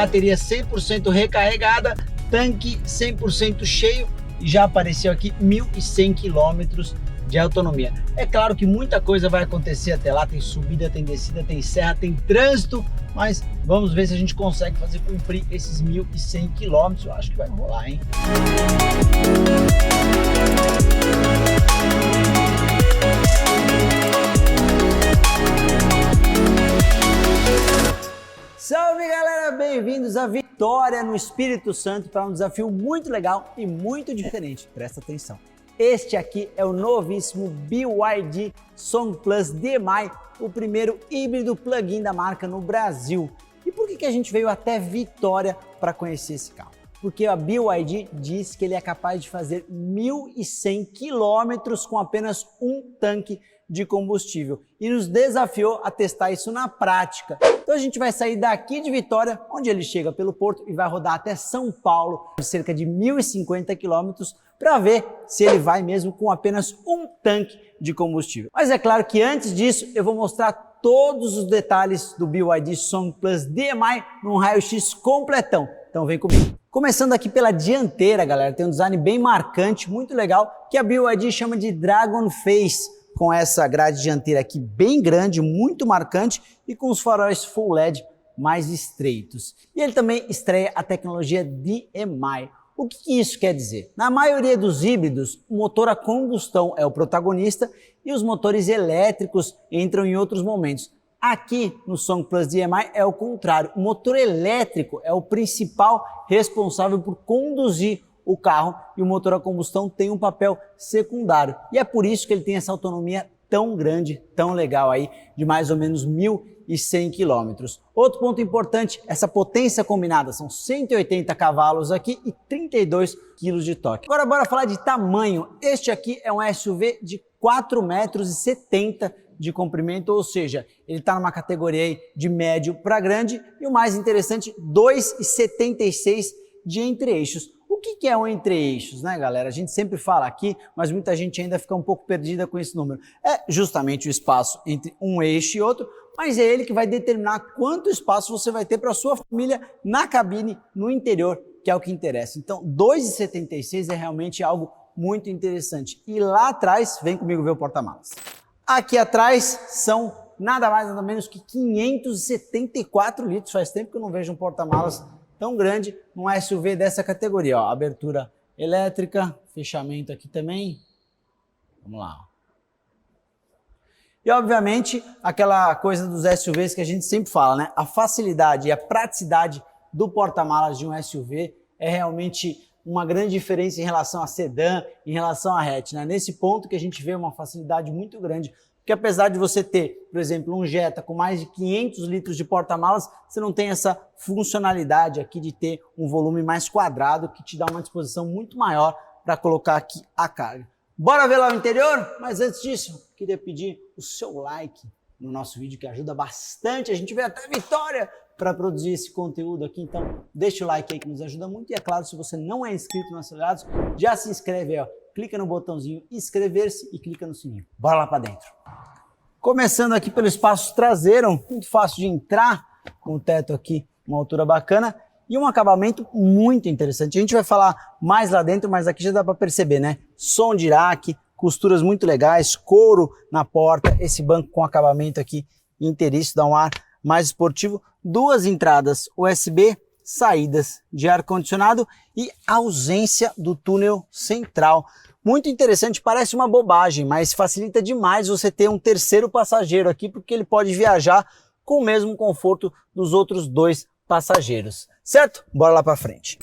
bateria 100% recarregada, tanque 100% cheio e já apareceu aqui 1.100 km de autonomia. É claro que muita coisa vai acontecer até lá, tem subida, tem descida, tem serra, tem trânsito, mas vamos ver se a gente consegue fazer cumprir esses 1.100 km. Eu acho que vai rolar, hein? Salve galera, bem-vindos a Vitória no Espírito Santo para um desafio muito legal e muito diferente. Presta atenção. Este aqui é o novíssimo BYD Song Plus DM-i, o primeiro híbrido plug-in da marca no Brasil. E por que a gente veio até Vitória para conhecer esse carro? Porque a BYD diz que ele é capaz de fazer 1.100 quilômetros com apenas um tanque de combustível e nos desafiou a testar isso na prática. Então a gente vai sair daqui de Vitória, onde ele chega pelo porto, e vai rodar até São Paulo, cerca de 1.050 quilômetros, para ver se ele vai mesmo com apenas um tanque de combustível. Mas é claro que antes disso eu vou mostrar todos os detalhes do BYD Song Plus DM-i num raio-x completão. Então vem comigo. Começando aqui pela dianteira, galera, tem um design bem marcante, muito legal, que a BYD chama de Dragon Face, com essa grade dianteira aqui bem grande, muito marcante e com os faróis Full LED mais estreitos. E ele também estreia a tecnologia DMI. O que isso quer dizer? Na maioria dos híbridos, o motor a combustão é o protagonista e os motores elétricos entram em outros momentos. Aqui no Song Plus DM-i é o contrário, o motor elétrico é o principal responsável por conduzir o carro e o motor a combustão tem um papel secundário. E é por isso que ele tem essa autonomia tão grande, tão legal aí, de mais ou menos 1.100 km. Outro ponto importante, essa potência combinada, são 180 cavalos aqui e 32 kg de torque. Agora bora falar de tamanho. Este aqui é um SUV de 4,70 metros de comprimento, ou seja, ele está numa categoria aí de médio para grande e o mais interessante, 2,76 de entre-eixos. O que é um entre-eixos, né, galera? A gente sempre fala aqui, mas muita gente ainda fica um pouco perdida com esse número. É justamente o espaço entre um eixo e outro, mas é ele que vai determinar quanto espaço você vai ter para sua família na cabine, no interior, que é o que interessa. Então, 2,76 é realmente algo muito interessante. E lá atrás, vem comigo ver o porta-malas. Aqui atrás são nada mais nada menos que 574 litros. Faz tempo que eu não vejo um porta-malas tão grande num SUV dessa categoria. Ó, abertura elétrica, fechamento aqui também. Vamos lá. E obviamente aquela coisa dos SUVs que a gente sempre fala, né? A facilidade e a praticidade do porta-malas de um SUV é realmente uma grande diferença em relação a sedã, em relação a hatch, né? Nesse ponto que a gente vê uma facilidade muito grande, porque apesar de você ter, por exemplo, um Jetta com mais de 500 litros de porta-malas, você não tem essa funcionalidade aqui de ter um volume mais quadrado que te dá uma disposição muito maior para colocar aqui a carga. Bora ver lá o interior? Mas antes disso, queria pedir o seu like no nosso vídeo, que ajuda bastante. A gente veio até Vitória para produzir esse conteúdo aqui, então deixa o like aí que nos ajuda muito. E é claro, se você não é inscrito no Acelerados, já se inscreve aí, ó. Clica no botãozinho inscrever-se e clica no sininho. Bora lá para dentro. Começando aqui pelo espaço traseiro, muito fácil de entrar, com o teto aqui, uma altura bacana e um acabamento muito interessante. A gente vai falar mais lá dentro, mas aqui já dá para perceber, né? Som de Iraque, costuras muito legais, couro na porta, esse banco com acabamento aqui inteiríssimo, dá um ar mais esportivo, duas entradas USB, saídas de ar-condicionado e ausência do túnel central. Muito interessante, parece uma bobagem, mas facilita demais você ter um terceiro passageiro aqui, porque ele pode viajar com o mesmo conforto dos outros dois passageiros, certo? Bora lá para frente.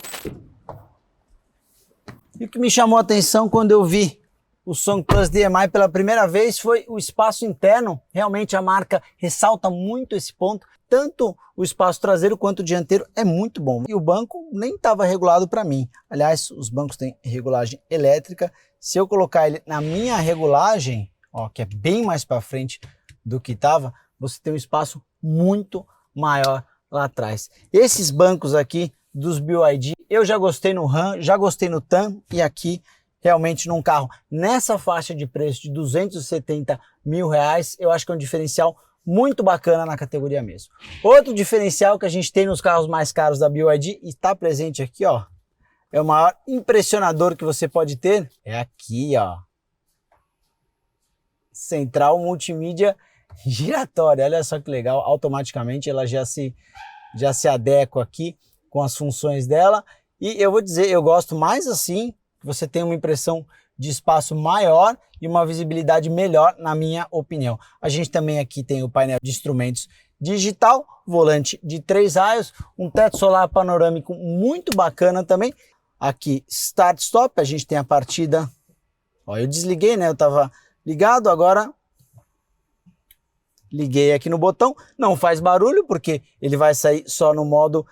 E o que me chamou a atenção quando eu vi o Song Plus DM-i pela primeira vez foi o espaço interno. Realmente a marca ressalta muito esse ponto. Tanto o espaço traseiro quanto o dianteiro é muito bom. E o banco nem estava regulado para mim. Aliás, os bancos têm regulagem elétrica. Se eu colocar ele na minha regulagem, ó, que é bem mais para frente do que estava, você tem um espaço muito maior lá atrás. Esses bancos aqui dos BYD, eu já gostei no Ram, já gostei no Tam e aqui realmente num carro nessa faixa de preço de R$270 mil, eu acho que é um diferencial muito bacana na categoria mesmo. Outro diferencial que a gente tem nos carros mais caros da BYD e está presente aqui, ó, é o maior impressionador que você pode ter, é aqui, ó. Central multimídia giratória, olha só que legal, automaticamente ela já se adequa aqui com as funções dela. E eu vou dizer, eu gosto mais assim, que você tem uma impressão de espaço maior e uma visibilidade melhor, na minha opinião. A gente também aqui tem o painel de instrumentos digital, volante de 3 raios, um teto solar panorâmico muito bacana também. Aqui, Start Stop, a gente tem a partida, ó, eu desliguei, né, eu tava ligado, agora liguei aqui no botão, não faz barulho porque ele vai sair só no modo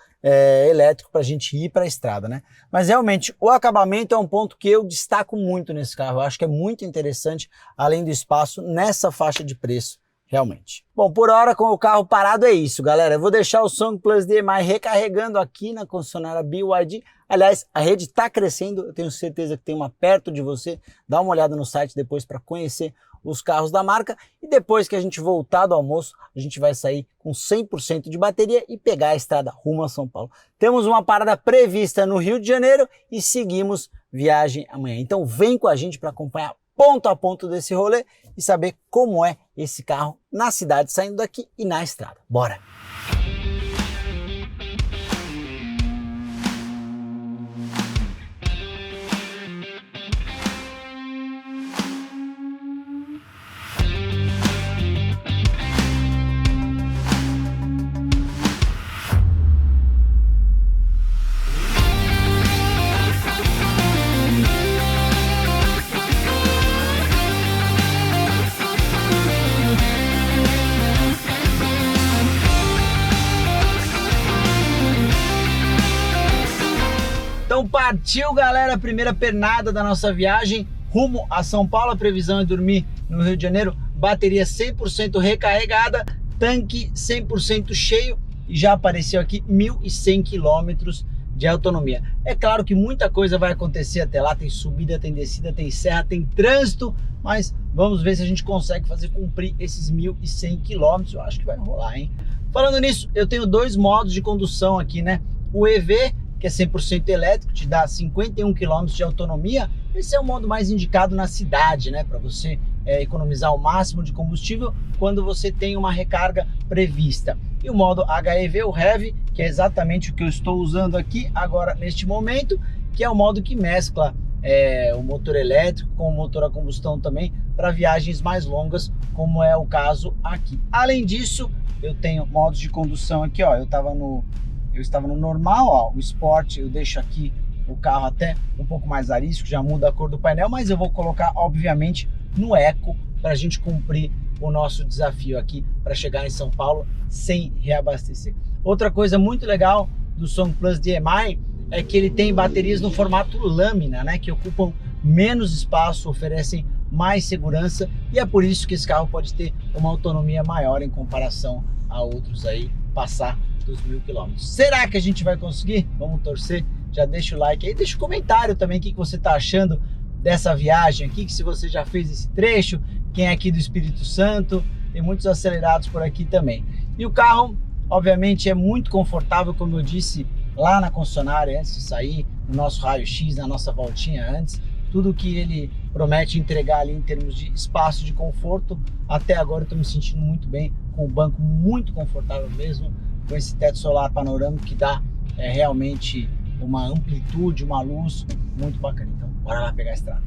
elétrico para a gente ir para a estrada, né? Mas realmente o acabamento é um ponto que eu destaco muito nesse carro, eu acho que é muito interessante, além do espaço, nessa faixa de preço, realmente. Bom, por hora com o carro parado é isso, galera. Eu vou deixar o Song Plus DMI recarregando aqui na concessionária BYD. Aliás, a rede está crescendo, eu tenho certeza que tem uma perto de você. Dá uma olhada no site depois para conhecer os carros da marca, e depois que a gente voltar do almoço, a gente vai sair com 100% de bateria e pegar a estrada rumo a São Paulo. Temos uma parada prevista no Rio de Janeiro e seguimos viagem amanhã. Então vem com a gente para acompanhar ponto a ponto desse rolê e saber como é esse carro na cidade, saindo daqui e na estrada. Bora! Então partiu, galera, a primeira pernada da nossa viagem rumo a São Paulo. A previsão é dormir no Rio de Janeiro, bateria 100% recarregada, tanque 100% cheio e já apareceu aqui 1.100 quilômetros de autonomia. É claro que muita coisa vai acontecer até lá, tem subida, tem descida, tem serra, tem trânsito, mas vamos ver se a gente consegue fazer cumprir esses 1.100 quilômetros. Eu acho que vai rolar, hein? Falando nisso, eu tenho dois modos de condução aqui, né? O EV, que é 100% elétrico, te dá 51 km de autonomia. Esse é o modo mais indicado na cidade, né? Para você economizar o máximo de combustível quando você tem uma recarga prevista. E o modo HEV, o Heavy, que é exatamente o que eu estou usando aqui agora neste momento, que é o modo que mescla o motor elétrico com o motor a combustão também para viagens mais longas, como é o caso aqui. Além disso, eu tenho modos de condução aqui, ó. Eu estava no normal, ó, o Sport, eu deixo aqui o carro até um pouco mais arisco, já muda a cor do painel, mas eu vou colocar, obviamente, no Eco para a gente cumprir o nosso desafio aqui para chegar em São Paulo sem reabastecer. Outra coisa muito legal do Song Plus DMI é que ele tem baterias no formato lâmina, né, que ocupam menos espaço, oferecem mais segurança, e é por isso que esse carro pode ter uma autonomia maior em comparação a outros aí, passar dos 1.000 km. Será que a gente vai conseguir? Vamos torcer. Já deixa o like aí, deixa o comentário também o que você está achando dessa viagem aqui, que se você já fez esse trecho, quem é aqui do Espírito Santo, tem muitos acelerados por aqui também. E o carro, obviamente, é muito confortável, como eu disse lá na concessionária antes de sair, no nosso raio-x, na nossa voltinha antes, tudo que ele promete entregar ali em termos de espaço, de conforto, até agora eu estou me sentindo muito bem, com o banco muito confortável mesmo, com esse teto solar panorâmico que dá realmente uma amplitude, uma luz muito bacana. Então, bora lá pegar a estrada.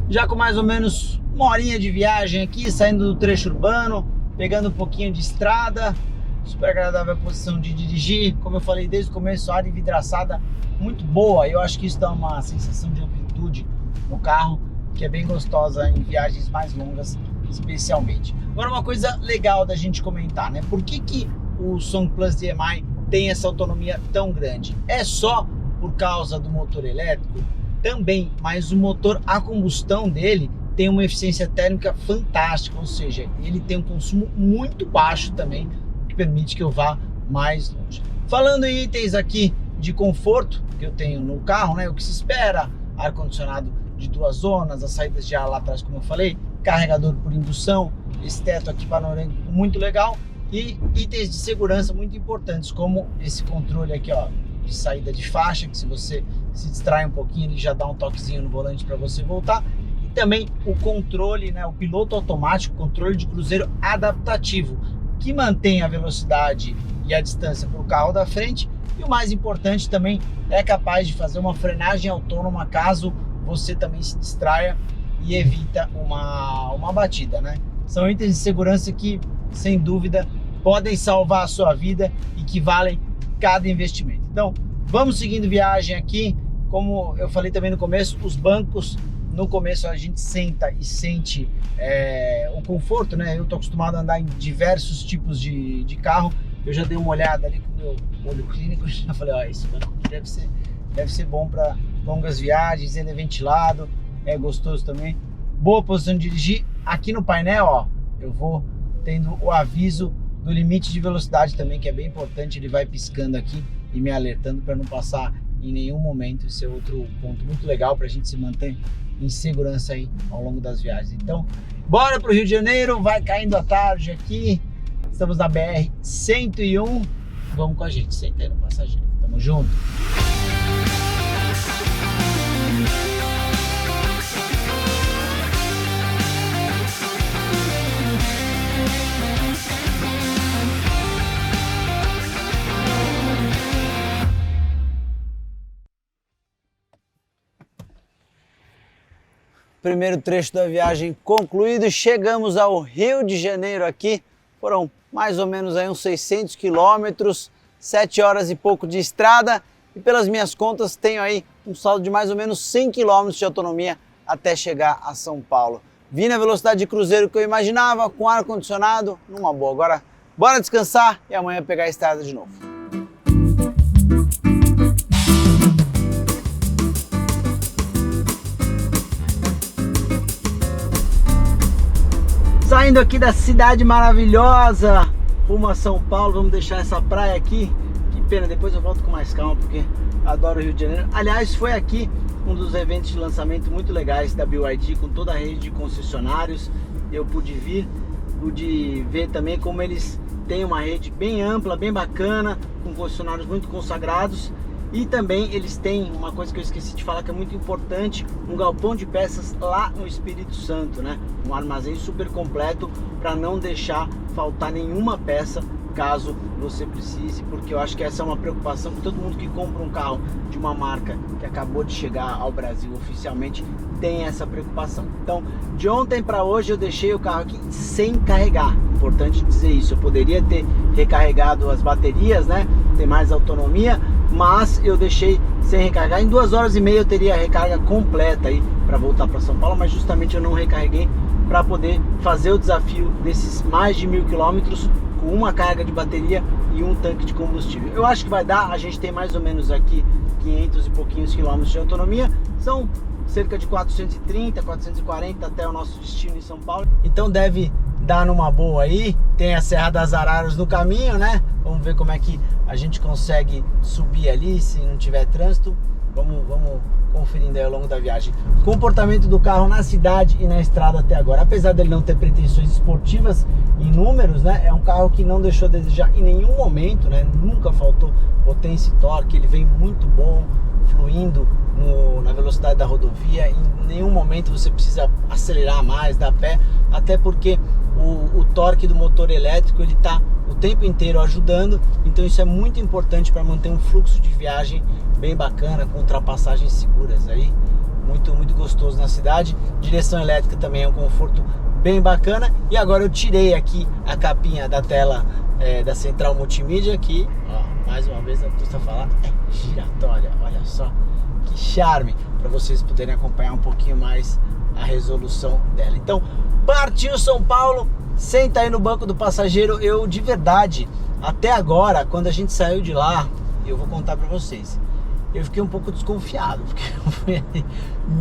Já com mais ou menos uma horinha de viagem aqui, saindo do trecho urbano, pegando um pouquinho de estrada, super agradável a posição de dirigir, como eu falei desde o começo, a área envidraçada muito boa. Eu acho que isso dá uma sensação de amplitude no carro que é bem gostosa em viagens mais longas, especialmente. Agora, uma coisa legal da gente comentar, né? Por que o Song Plus DMI tem essa autonomia tão grande? É só por causa do motor elétrico? Também, mas o motor a combustão dele tem uma eficiência térmica fantástica, ou seja, ele tem um consumo muito baixo também, que permite que eu vá mais longe. Falando em itens aqui de conforto que eu tenho no carro, né? O que se espera, ar-condicionado de 2 zonas, as saídas de ar lá atrás, como eu falei, carregador por indução, esse teto aqui panorâmico muito legal e itens de segurança muito importantes, como esse controle aqui, ó, de saída de faixa, que se você se distrai um pouquinho, ele já dá um toquezinho no volante para você voltar. E também o controle, né, o piloto automático, controle de cruzeiro adaptativo, que mantém a velocidade e a distância para o carro da frente. E o mais importante também, é capaz de fazer uma frenagem autônoma caso você também se distraia e evita uma batida, né? São itens de segurança que, sem dúvida, podem salvar a sua vida e que valem cada investimento. Então, vamos seguindo viagem aqui. Como eu falei também no começo, os bancos, no começo a gente senta e sente o conforto, né? Eu tô acostumado a andar em diversos tipos de carro. Eu já dei uma olhada ali com o meu olho clínico, já falei, ó, esse banco aqui deve ser bom para longas viagens, ele é ventilado, é gostoso também. Boa posição de dirigir. Aqui no painel, ó, eu vou tendo o aviso do limite de velocidade também, que é bem importante, ele vai piscando aqui e me alertando para não passar em nenhum momento. Esse é outro ponto muito legal para a gente se manter em segurança aí ao longo das viagens. Então, bora para o Rio de Janeiro, vai caindo a tarde aqui, estamos na BR-101, vamos com a gente, senta aí no passageiro, tamo junto. Primeiro trecho da viagem concluído, chegamos ao Rio de Janeiro aqui, foram mais ou menos aí uns 600 quilômetros, 7 horas e pouco de estrada e pelas minhas contas tenho aí um saldo de mais ou menos 100 quilômetros de autonomia até chegar a São Paulo. Vim na velocidade de cruzeiro que eu imaginava, com ar-condicionado, numa boa. Agora bora descansar e amanhã pegar a estrada de novo. Saindo aqui da cidade maravilhosa rumo a São Paulo, vamos deixar essa praia aqui. Que pena, depois eu volto com mais calma porque adoro o Rio de Janeiro. Aliás, foi aqui um dos eventos de lançamento muito legais da BYD, com toda a rede de concessionários. Eu pude ver também como eles têm uma rede bem ampla, bem bacana, com concessionários muito consagrados. E também eles têm uma coisa que eu esqueci de falar que é muito importante, um galpão de peças lá no Espírito Santo, né? Um armazém super completo para não deixar faltar nenhuma peça caso você precise, porque eu acho que essa é uma preocupação que todo mundo que compra um carro de uma marca que acabou de chegar ao Brasil oficialmente tem essa preocupação. Então, de ontem para hoje eu deixei o carro aqui sem carregar. Importante dizer isso, eu poderia ter recarregado as baterias, né? Ter mais autonomia, mas eu deixei sem recarregar. Em 2 horas e meia eu teria a recarga completa aí para voltar para São Paulo, mas justamente eu não recarreguei para poder fazer o desafio desses mais de 1000 quilômetros com uma carga de bateria e um tanque de combustível. Eu acho que vai dar, a gente tem mais ou menos aqui 500 e pouquinhos quilômetros de autonomia, são cerca de 430, 440 até o nosso destino em São Paulo, então deve dar numa boa aí. Tem a Serra das Araras no caminho, né? Vamos ver como é que a gente consegue subir ali se não tiver trânsito. Vamos conferindo aí ao longo da viagem. O comportamento do carro na cidade e na estrada até agora, apesar dele não ter pretensões esportivas em números, né? É um carro que não deixou a desejar em nenhum momento, né? Nunca faltou potência e torque, ele vem muito bom, fluindo na velocidade da rodovia. Em nenhum momento você precisa acelerar mais, dar pé, até porque o torque do motor elétrico ele está o tempo inteiro ajudando, então isso é muito importante para manter um fluxo de viagem bem bacana, com ultrapassagens seguras aí, muito gostoso na cidade. Direção elétrica também é um conforto bem bacana. E agora eu tirei aqui a capinha da tela da central multimídia, que ó, mais uma vez não custa falar, é giratória. Olha só que charme, para vocês poderem acompanhar um pouquinho mais a resolução dela. Então, partiu São Paulo, senta aí no banco do passageiro. Eu, de verdade, até agora, quando a gente saiu de lá, eu vou contar para vocês, eu fiquei um pouco desconfiado, porque eu fui ali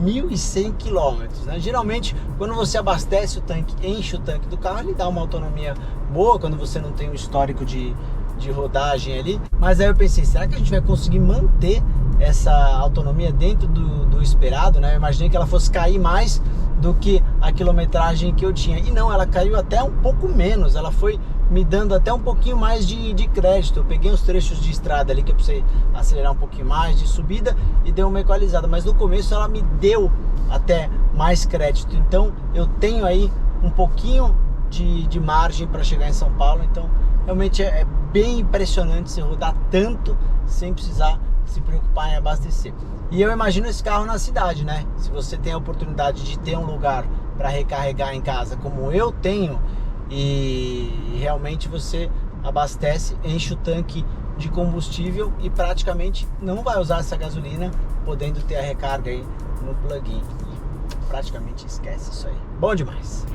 1.100 quilômetros, né? Geralmente, quando você abastece o tanque, enche o tanque do carro, ele dá uma autonomia boa, quando você não tem um histórico de de rodagem ali, mas aí eu pensei, será que a gente vai conseguir manter essa autonomia dentro do esperado, né? Eu imaginei que ela fosse cair mais do que a quilometragem que eu tinha, e não, ela caiu até um pouco menos, ela foi me dando até um pouquinho mais de crédito. Eu peguei uns trechos de estrada ali que eu precisei acelerar um pouquinho mais, de subida, e deu uma equalizada, mas no começo ela me deu até mais crédito, então eu tenho aí um pouquinho de margem para chegar em São Paulo. Então realmente é bem impressionante você rodar tanto sem precisar se preocupar em abastecer. E eu imagino esse carro na cidade, né? Se você tem a oportunidade de ter um lugar para recarregar em casa, como eu tenho, e realmente você abastece, enche o tanque de combustível e praticamente não vai usar essa gasolina, podendo ter a recarga aí no plug-in. Praticamente esquece isso aí. Bom demais!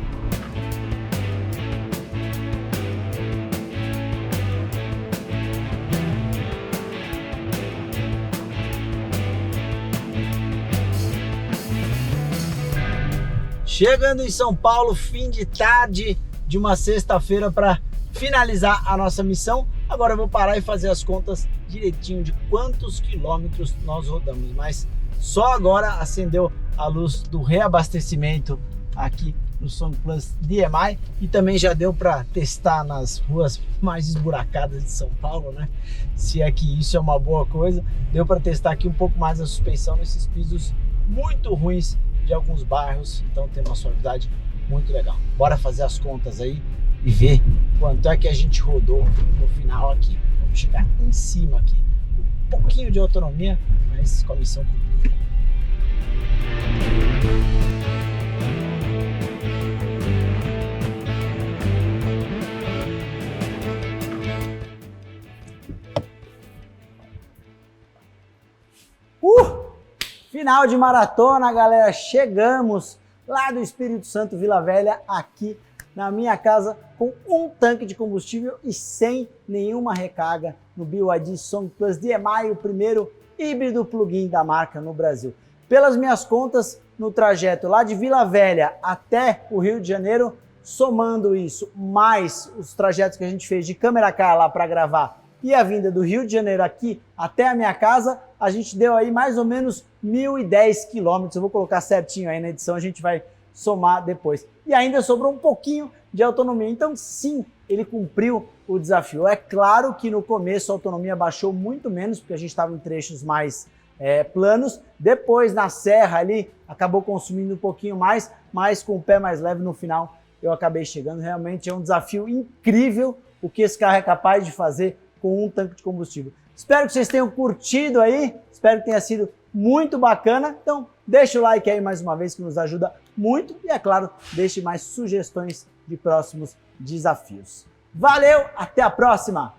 Chegando em São Paulo, fim de tarde de uma sexta-feira para finalizar a nossa missão. Agora eu vou parar e fazer as contas direitinho de quantos quilômetros nós rodamos, mas só agora acendeu a luz do reabastecimento aqui no SongPlus DMI, e também já deu para testar nas ruas mais esburacadas de São Paulo, né? Se é que isso é uma boa coisa, deu para testar aqui um pouco mais a suspensão nesses pisos muito ruins de alguns bairros, então tem uma suavidade muito legal. Bora fazer as contas aí e ver quanto é que a gente rodou no final aqui. Vamos chegar em cima aqui, um pouquinho de autonomia, mas com a missão cumprida. Final de maratona, galera. Chegamos lá do Espírito Santo, Vila Velha, aqui na minha casa, com um tanque de combustível e sem nenhuma recarga no BYD SongPlus DMI, o primeiro híbrido plug-in da marca no Brasil. Pelas minhas contas, no trajeto lá de Vila Velha até o Rio de Janeiro, somando isso, mais os trajetos que a gente fez de Câmera-Car lá para gravar e a vinda do Rio de Janeiro aqui até a minha casa, a gente deu aí mais ou menos 1.010 quilômetros. Eu vou colocar certinho aí na edição, a gente vai somar depois. E ainda sobrou um pouquinho de autonomia, então sim, ele cumpriu o desafio. É claro que no começo a autonomia baixou muito menos, porque a gente estava em trechos mais planos. Depois na serra ali, acabou consumindo um pouquinho mais, mas com o pé mais leve no final eu acabei chegando. Realmente é um desafio incrível o que esse carro é capaz de fazer com um tanque de combustível. Espero que vocês tenham curtido aí, espero que tenha sido muito bacana. Então deixa o like aí mais uma vez, que nos ajuda muito, e é claro, deixe mais sugestões de próximos desafios. Valeu, até a próxima!